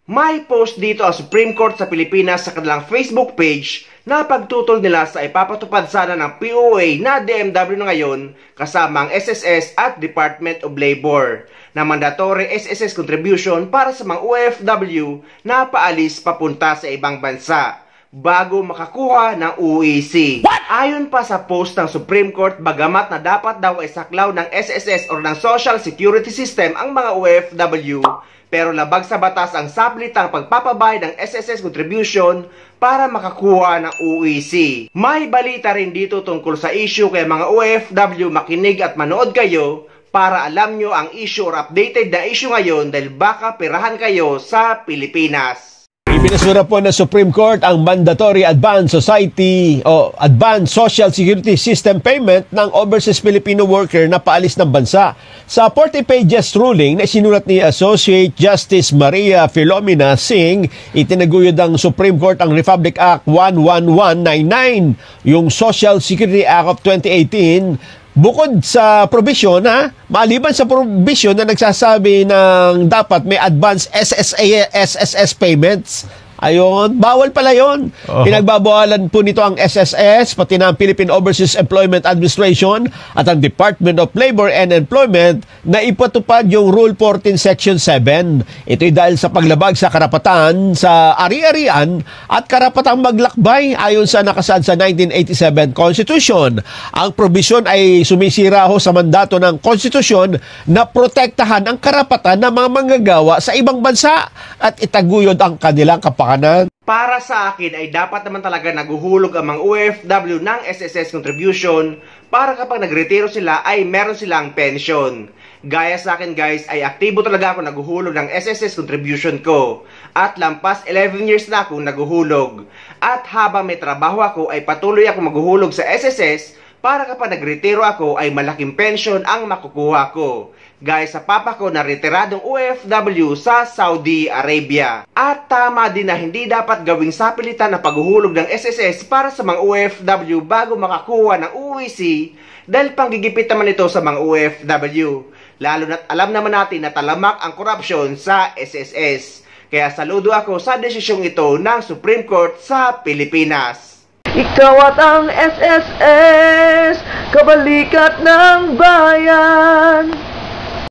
May post dito ang Supreme Court sa Pilipinas sa kanilang Facebook page na pagtutol nila sa ipapatupad sana ng POA na DMW na ngayon kasama ang SSS at Department of Labor na mandatory SSS contribution para sa mga OFW na paalis papunta sa ibang bansa bago makakuha ng UEC. Ayon pa sa post ng Supreme Court, bagamat na dapat daw ay saklaw ng SSS o ng Social Security System ang mga OFW, pero labag sa batas ang saplitang pagpapabayad ng SSS contribution para makakuha ng UEC. May balita rin dito tungkol sa issue kaya mga OFW, makinig at manood kayo para alam nyo ang issue or updated na issue ngayon dahil baka pirahan kayo sa Pilipinas. Ibinasura po ng Supreme Court ang mandatory advance society o advance social security system payment ng overseas Filipino worker na paalis ng bansa. Sa 40 pages ruling na isinulat ni Associate Justice Maria Filomena Singh, itinaguyod ng Supreme Court ang Republic Act 11199, yung Social Security Act of 2018, bukod sa provision maliban sa provision na nagsasabi ng dapat may advance SSS payments, ayun, bawal pala yun. Pinagbabawalan po nito ang SSS, pati na ang Philippine Overseas Employment Administration at ang Department of Labor and Employment na ipatupad yung Rule 14 Section 7. Ito'y dahil sa paglabag sa karapatan sa ari-arian at karapatang maglakbay ayon sa nakasaad sa 1987 Constitution. Ang provision ay sumisira ho sa mandato ng Constitution na protektahan ang karapatan ng mga manggagawa sa ibang bansa at itaguyod ang kanilang kapakanan. Para sa akin ay dapat naman talaga naguhulog ang mga OFW ng SSS contribution para kapag nagretiro sila ay meron silang pension. Gaya sa akin guys ay aktibo talaga ako naguhulog ng SSS contribution ko at lampas 11 years na akong naguhulog. At habang may trabaho ako ay patuloy ako maghuhulog sa SSS para kapag nagretiro ako ay malaking pension ang makukuha ko. Gaya sa papa ko na retiradong OFW sa Saudi Arabia. At tama din na hindi dapat gawing sapilitan na paghuhulog ng SSS para sa mga OFW bago makakuha ng UEC dahil panggigipit naman ito sa mga OFW. Lalo na't alam naman natin na talamak ang korupsyon sa SSS. Kaya saludo ako sa desisyong ito ng Supreme Court sa Pilipinas. Ikaw at ang SSS, kabalikat ng bayan.